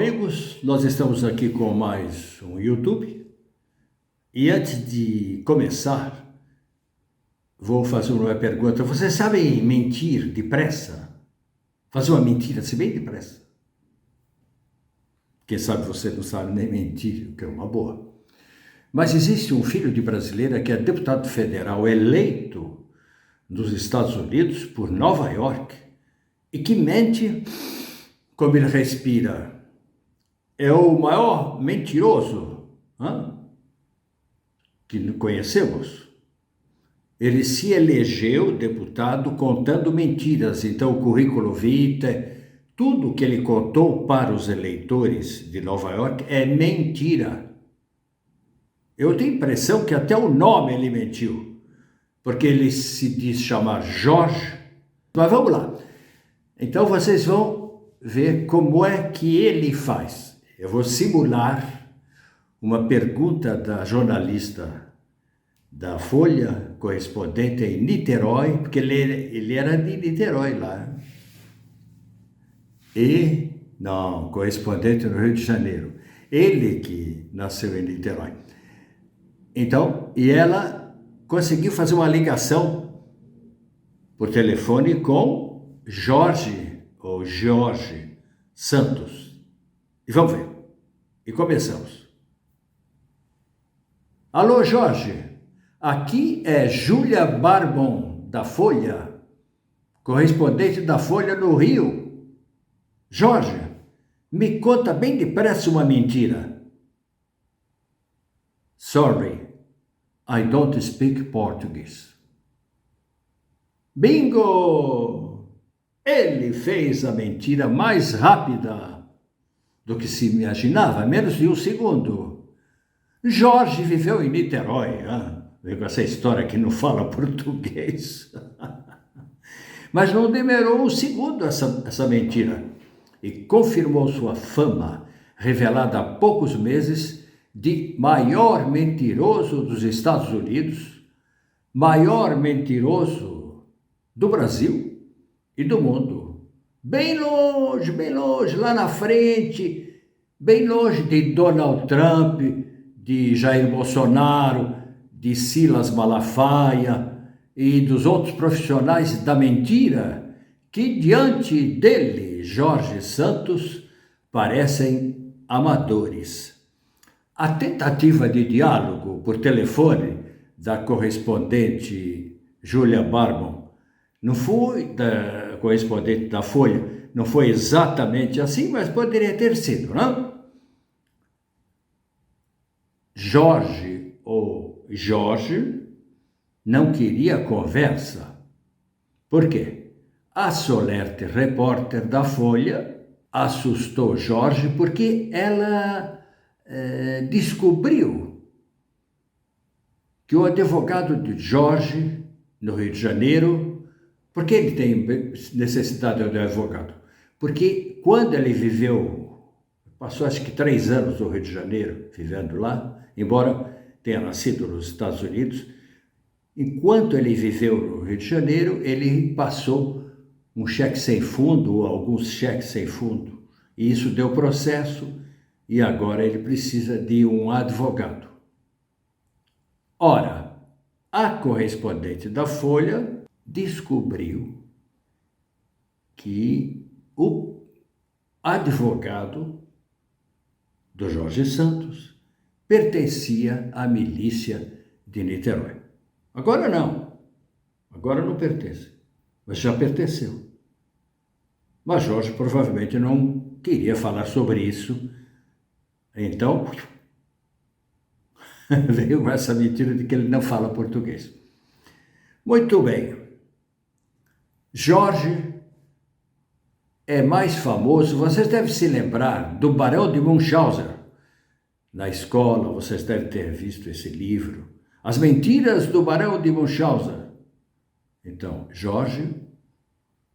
amigos, nós estamos aqui com mais um YouTube e antes de começar, vou fazer uma pergunta. Vocês sabem mentir depressa? Fazer uma mentira assim bem depressa? Quem sabe você não sabe nem mentir, o que é uma boa. Mas existe um filho de brasileira que é deputado federal eleito nos Estados Unidos por Nova York e que mente como ele respira. É o maior mentiroso que conhecemos. Ele se elegeu deputado contando mentiras. Então, o currículo vitae, tudo que ele contou para os eleitores de Nova York é mentira. Eu tenho a impressão que até o nome ele mentiu, porque ele se diz chamar Jorge. Mas vamos lá. Então, vocês vão ver como é que ele faz. Eu vou simular uma pergunta da jornalista da Folha, correspondente em Niterói, porque ele era de Niterói lá. Correspondente no Rio de Janeiro. Ele que nasceu em Niterói. Então, e ela conseguiu fazer uma ligação por telefone com Jorge Santos. E vamos ver. E começamos. Alô, Jorge. Aqui é Júlia Barbon, da Folha, correspondente da Folha no Rio. Jorge, me conta bem depressa uma mentira. Sorry, I don't speak Portuguese. Bingo! Ele fez a mentira mais rápida do que se imaginava, menos de um segundo. Jorge viveu em Niterói, com essa história que não fala português. Mas não demorou um segundo essa mentira e confirmou sua fama, revelada há poucos meses, de maior mentiroso dos Estados Unidos, maior mentiroso do Brasil e do mundo. Bem longe, lá na frente, bem longe de Donald Trump, de Jair Bolsonaro, de Silas Malafaia e dos outros profissionais da mentira que, diante dele, Jorge Santos, parecem amadores. A tentativa de diálogo por telefone da correspondente Júlia Barbon não foi da correspondente da Folha, não foi exatamente assim, mas poderia ter sido, não? Jorge não queria conversa. Por quê? A Solerte, repórter da Folha, assustou Jorge porque ela descobriu que o advogado de Jorge, no Rio de Janeiro, por que ele tem necessidade de advogado? Porque quando ele passou acho que 3 anos no Rio de Janeiro, vivendo lá, embora tenha nascido nos Estados Unidos, enquanto ele viveu no Rio de Janeiro, ele passou um cheque sem fundo, ou alguns cheques sem fundo, e isso deu processo, e agora ele precisa de um advogado. Ora, a correspondente da Folha descobriu que o advogado do Jorge Santos pertencia à milícia de Niterói. Agora não pertence, mas já pertenceu. Mas Jorge provavelmente não queria falar sobre isso, então veio com essa mentira de que ele não fala português. Muito bem. Jorge é mais famoso, vocês devem se lembrar do Barão de Munchausen. Na escola, vocês devem ter visto esse livro, As Mentiras do Barão de Munchausen. Então, Jorge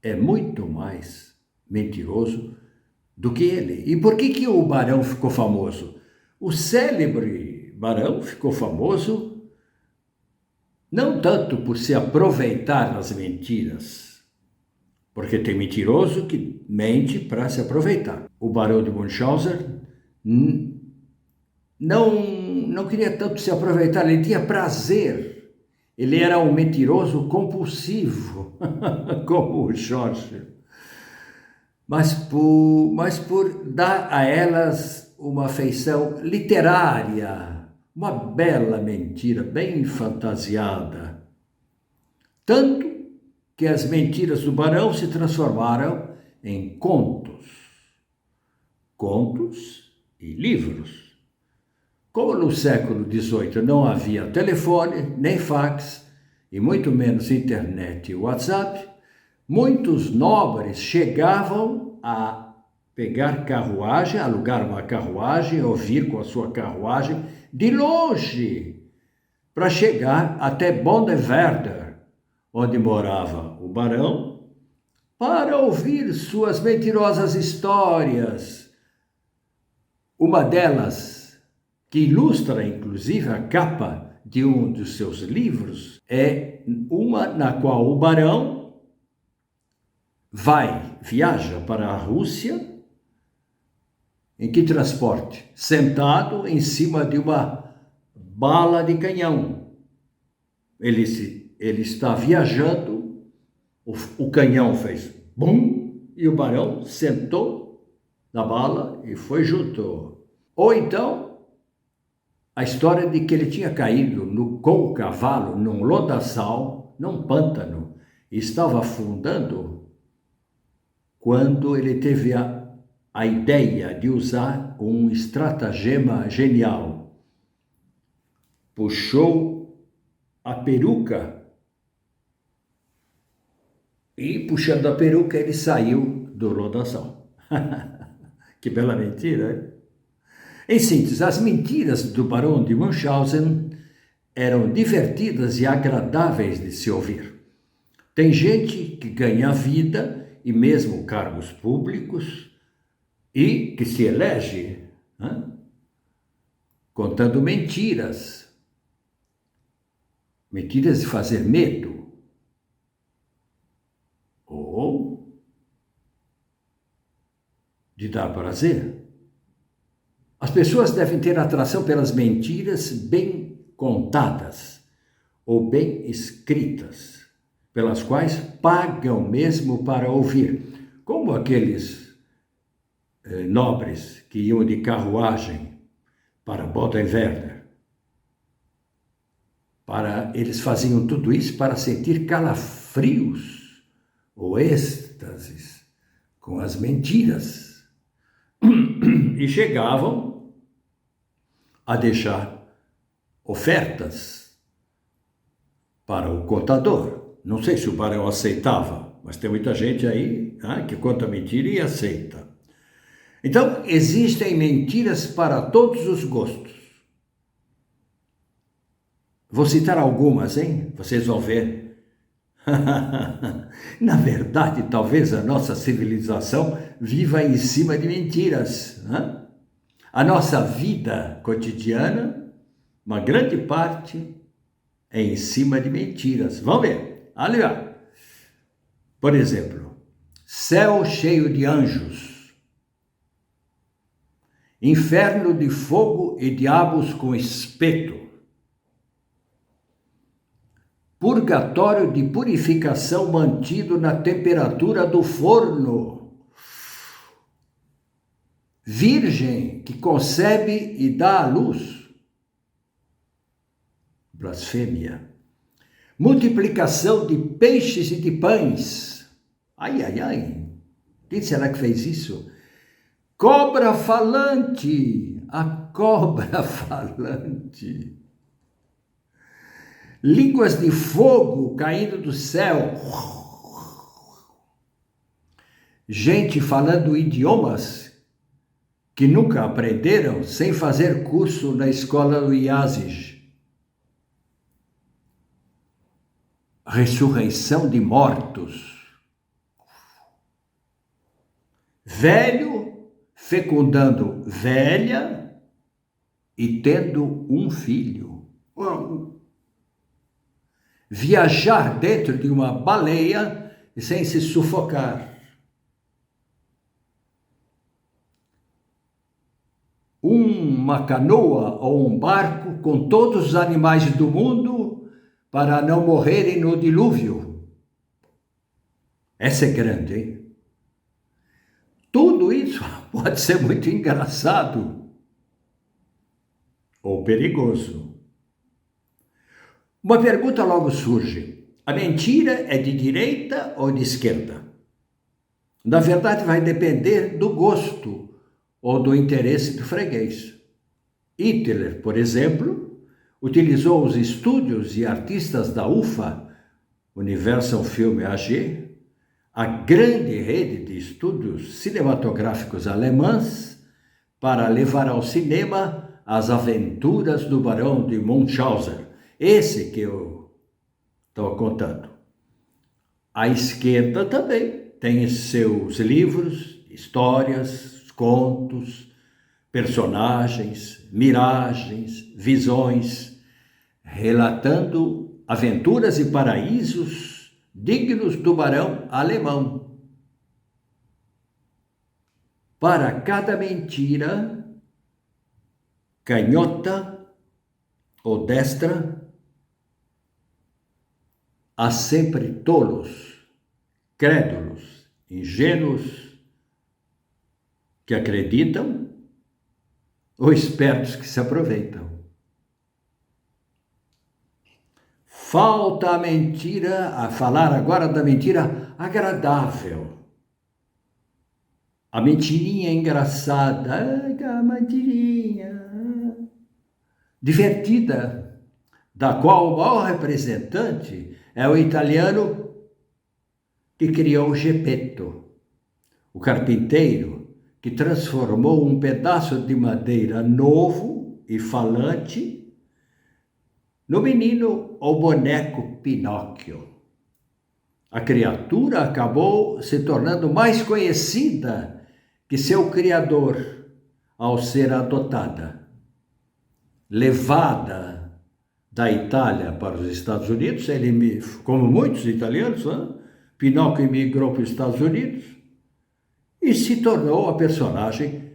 é muito mais mentiroso do que ele. E por que o Barão ficou famoso? O célebre Barão ficou famoso não tanto por se aproveitar das mentiras, Porque tem mentiroso que mente para se aproveitar. O barão de Munchausen não queria tanto se aproveitar, ele tinha prazer. Ele era um mentiroso compulsivo, como o Jorge. Mas por dar a elas uma feição literária, uma bela mentira, bem fantasiada. Tanto que as mentiras do barão se transformaram em contos e livros. Como no século XVIII não havia telefone, nem fax, e muito menos internet e WhatsApp, muitos nobres chegavam a pegar carruagem, alugar uma carruagem, ou vir com a sua carruagem de longe, para chegar até Bonnewerder, onde morava o barão, para ouvir suas mentirosas histórias. Uma delas, que ilustra inclusive a capa de um dos seus livros, é uma na qual o barão viaja para a Rússia. Em que transporte? Sentado em cima de uma bala de canhão. Ele está viajando, o canhão fez bum, e o barão sentou na bala e foi junto. Ou então, a história de que ele tinha caído com o cavalo num lodaçal, num pântano, e estava afundando quando ele teve a ideia de usar um estratagema genial. Puxou a peruca e, puxando a peruca, ele saiu do lodaçal. Que bela mentira, hein? Em síntese, as mentiras do barão de Munchausen eram divertidas e agradáveis de se ouvir. Tem gente que ganha vida e mesmo cargos públicos e que se elege, contando mentiras de fazer medo, ou de dar prazer. As pessoas devem ter atração pelas mentiras bem contadas ou bem escritas, pelas quais pagam mesmo para ouvir, como aqueles nobres que iam de carruagem para Bonnewerder. Eles faziam tudo isso para sentir calafrios ou êxtases com as mentiras. E chegavam a deixar ofertas para o contador. Não sei se o barão aceitava, mas tem muita gente aí que conta mentira e aceita. Então, existem mentiras para todos os gostos. Vou citar algumas, hein? Vocês vão ver. Na verdade, talvez a nossa civilização viva em cima de mentiras. A nossa vida cotidiana, uma grande parte, é em cima de mentiras. Vamos ver. Olha. Por exemplo, céu cheio de anjos, inferno de fogo e diabos com espeto, purgatório de purificação mantido na temperatura do forno, virgem que concebe e dá à luz, blasfêmia, multiplicação de peixes e de pães, ai, ai, ai, quem será que fez isso? Cobra falante, a cobra falante. Línguas de fogo caindo do céu. Gente falando idiomas que nunca aprenderam sem fazer curso na escola do IASIS. Ressurreição de mortos. Velho fecundando velha e tendo um filho. Viajar dentro de uma baleia e sem se sufocar. Uma canoa ou um barco com todos os animais do mundo para não morrerem no dilúvio. Essa é grande, hein? Tudo isso pode ser muito engraçado ou perigoso. Uma pergunta logo surge: a mentira é de direita ou de esquerda? Na verdade, vai depender do gosto ou do interesse do freguês. Hitler, por exemplo, utilizou os estúdios e artistas da UFA, Universal Film AG, a grande rede de estúdios cinematográficos alemãs, para levar ao cinema as aventuras do Barão de Munchausen. Esse que eu estou contando. A esquerda também tem seus livros, histórias, contos, personagens, miragens, visões, relatando aventuras e paraísos dignos do barão alemão. Para cada mentira, canhota ou destra, há sempre tolos, crédulos, ingênuos, que acreditam, ou espertos que se aproveitam. Falta a mentira, a falar agora da mentira agradável. A mentirinha engraçada, a mentirinha divertida, da qual o maior representante é o italiano que criou o Geppetto, o carpinteiro que transformou um pedaço de madeira novo e falante no menino ou boneco Pinóquio. A criatura acabou se tornando mais conhecida que seu criador ao ser adotada. Levada da Itália para os Estados Unidos, ele, como muitos italianos, Pinóquio emigrou para os Estados Unidos e se tornou a personagem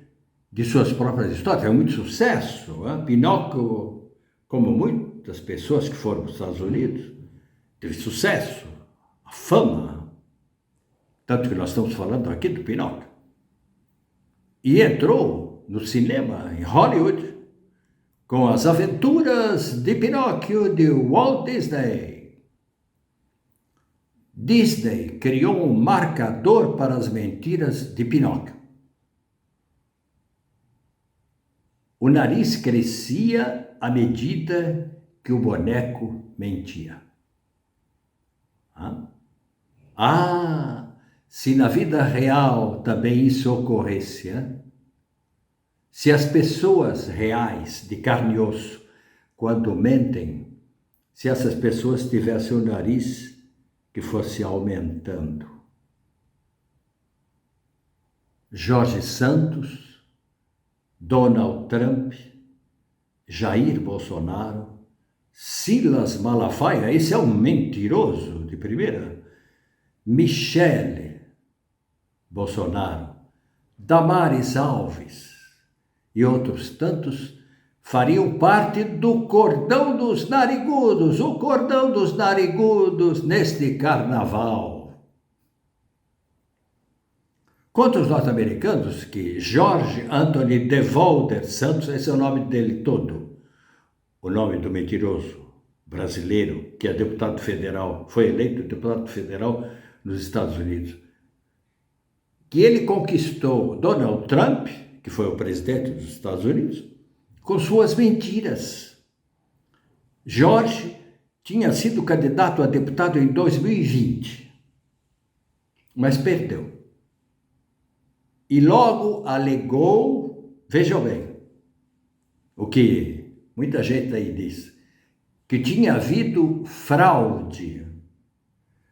de suas próprias histórias. É muito sucesso. Pinóquio, como muitas pessoas que foram para os Estados Unidos, teve sucesso, a fama, tanto que nós estamos falando aqui do Pinóquio. E entrou no cinema, em Hollywood, com as aventuras de Pinóquio de Walt Disney. Disney criou um marcador para as mentiras de Pinóquio. O nariz crescia à medida que o boneco mentia. Se na vida real também isso ocorresse, se as pessoas reais, de carne e osso, quando mentem, se essas pessoas tivessem o nariz que fosse aumentando. Jorge Santos, Donald Trump, Jair Bolsonaro, Silas Malafaia, esse é um mentiroso de primeira, Michele Bolsonaro, Damares Alves e outros tantos fariam parte do cordão dos narigudos, o cordão dos narigudos neste carnaval. Contra os norte-americanos, que George Anthony DeVolder Santos, esse é o nome dele todo, o nome do mentiroso brasileiro, que é deputado federal, foi eleito deputado federal nos Estados Unidos, que ele conquistou Donald Trump, que foi o presidente dos Estados Unidos, com suas mentiras. Jorge tinha sido candidato a deputado em 2020, mas perdeu. E logo alegou, vejam bem, o que muita gente aí diz, que tinha havido fraude.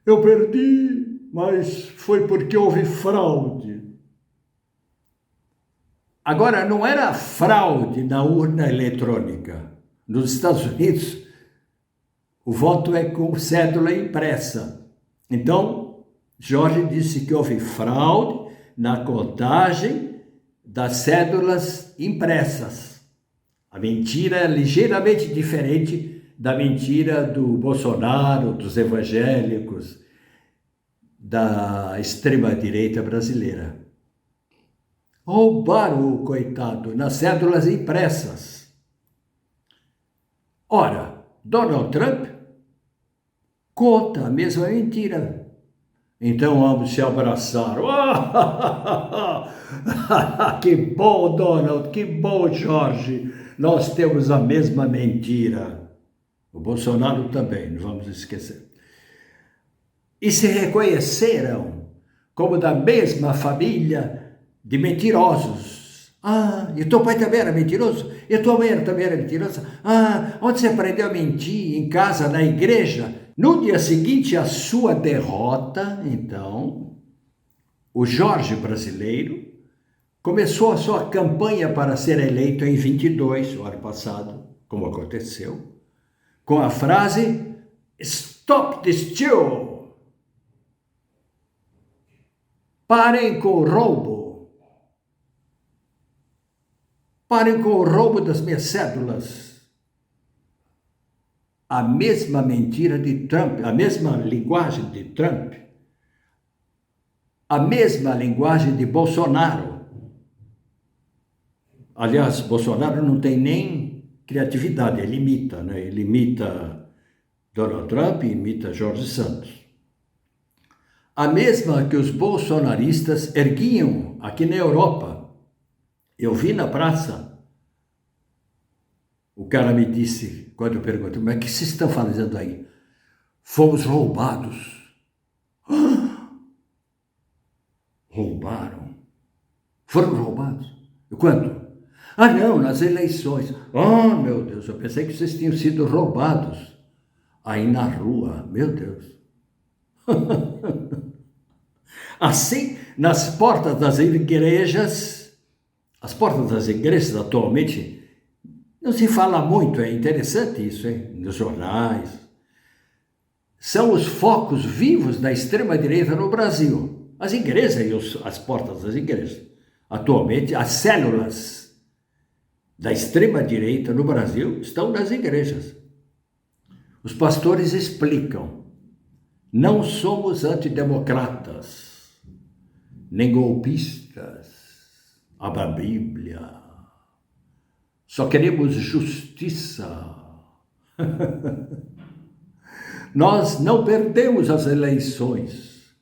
Eu perdi, mas foi porque houve fraude. Agora, não era fraude na urna eletrônica. Nos Estados Unidos, o voto é com cédula impressa. Então, Jorge disse que houve fraude na contagem das cédulas impressas. A mentira é ligeiramente diferente da mentira do Bolsonaro, dos evangélicos, da extrema-direita brasileira. Roubaram o coitado nas cédulas impressas. Ora, Donald Trump conta a mesma mentira. Então ambos se abraçaram. Que bom, Donald, que bom, Jorge. Nós temos a mesma mentira. O Bolsonaro também, não vamos esquecer. E se reconheceram como da mesma família de mentirosos. E teu pai também era mentiroso? E tua mãe também era mentirosa? Onde você aprendeu a mentir? Em casa, na igreja? No dia seguinte à sua derrota, então, o Jorge brasileiro começou a sua campanha para ser eleito em 22, o ano passado, como aconteceu, com a frase "Stop the steal!" Parem com o roubo. Parem com o roubo das minhas cédulas. A mesma mentira de Trump, a mesma linguagem de Trump, a mesma linguagem de Bolsonaro. Aliás, Bolsonaro não tem nem criatividade, ele imita, né? Ele imita Donald Trump e imita Jorge Santos. A mesma que os bolsonaristas erguiam aqui na Europa. Eu vi na praça, o cara me disse, quando eu perguntei, mas o que vocês estão fazendo aí? Fomos roubados. Roubaram? Foram roubados? E quanto? Não, nas eleições. Meu Deus, eu pensei que vocês tinham sido roubados aí na rua. Meu Deus. Assim, nas portas das igrejas, as portas das igrejas atualmente, não se fala muito, é interessante isso, hein? Nos jornais. São os focos vivos da extrema-direita no Brasil. As igrejas e as portas das igrejas. Atualmente, as células da extrema-direita no Brasil estão nas igrejas. Os pastores explicam: não somos antidemocratas, nem golpistas, abra a Bíblia. Só queremos justiça. Nós não perdemos as eleições.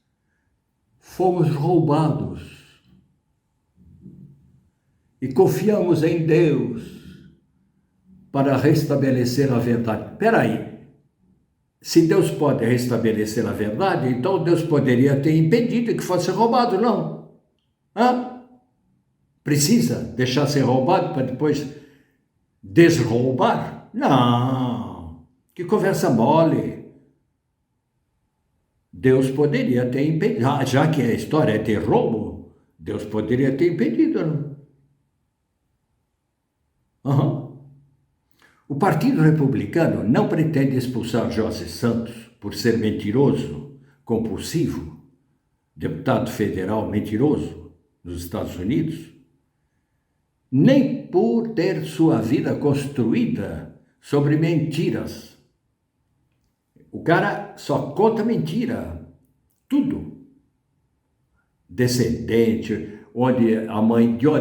Fomos roubados. E confiamos em Deus para restabelecer a verdade. Espera aí. Se Deus pode restabelecer a verdade, então Deus poderia ter impedido que fosse roubado, não? Precisa deixar ser roubado para depois desroubar? Não. Que conversa mole. Deus poderia ter impedido. Já que a história é de roubo, Deus poderia ter impedido, não? O Partido Republicano não pretende expulsar Jorge Santos por ser mentiroso, compulsivo, deputado federal mentiroso nos Estados Unidos, nem por ter sua vida construída sobre mentiras. O cara só conta mentira, tudo. Descendente, de onde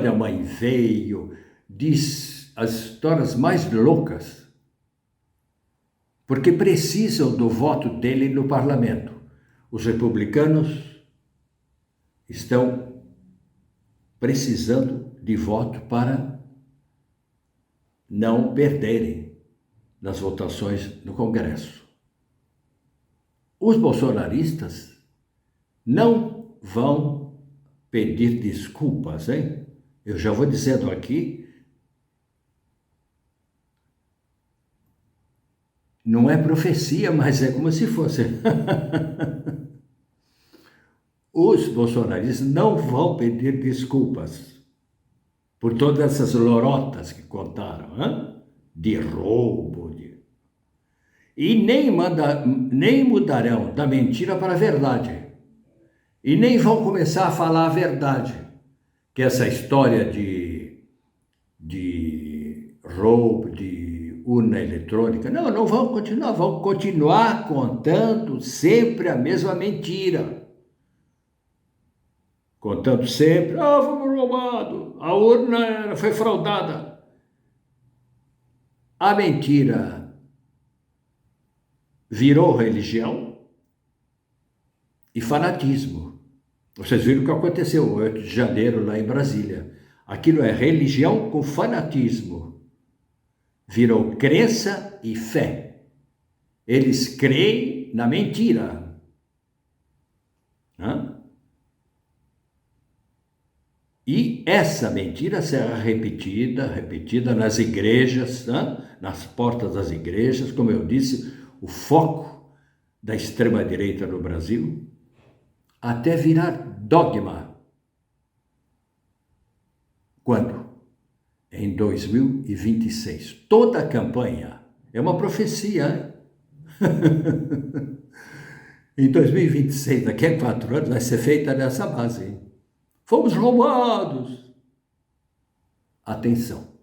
a mãe veio, diz as histórias mais loucas, porque precisam do voto dele no parlamento. Os republicanos estão precisando de voto para não perderem nas votações no Congresso. Os bolsonaristas não vão pedir desculpas, hein? Eu já vou dizendo aqui, não é profecia, mas é como se fosse. Os bolsonaristas não vão pedir desculpas por todas essas lorotas que contaram, de roubo. E nem mudarão da mentira para a verdade. E nem vão começar a falar a verdade, que essa história de roubo, de urna eletrônica, não vão continuar contando sempre a mesma mentira. Contando sempre, fomos roubados, a urna foi fraudada. A mentira virou religião e fanatismo. Vocês viram o que aconteceu 8 de janeiro lá em Brasília. Aquilo é religião com fanatismo. Virou crença e fé. Eles creem na mentira. E essa mentira será repetida nas igrejas, nas portas das igrejas, como eu disse, o foco da extrema-direita no Brasil, até virar dogma. Quando? Em 2026. Toda a campanha é uma profecia. Em 2026, daqui a 4 anos, vai ser feita nessa base. Fomos roubados. Atenção.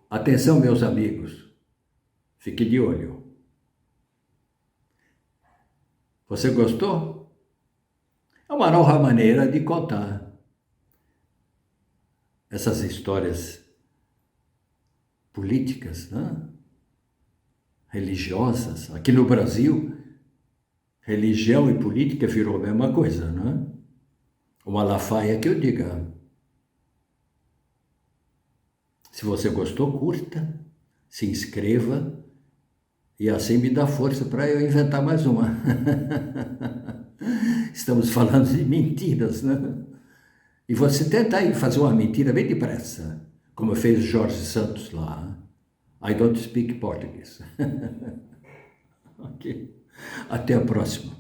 Atenção, meus amigos. Fique de olho. Você gostou? É uma nova maneira de contar essas histórias políticas, religiosas. Aqui no Brasil, religião e política virou a mesma coisa, não é? O Malafaia que eu diga. Se você gostou, curta, se inscreva e assim me dá força para eu inventar mais uma. Estamos falando de mentiras, né? E você tenta aí fazer uma mentira bem depressa, como fez Jorge Santos lá. I don't speak Portuguese. Ok. Até a próxima.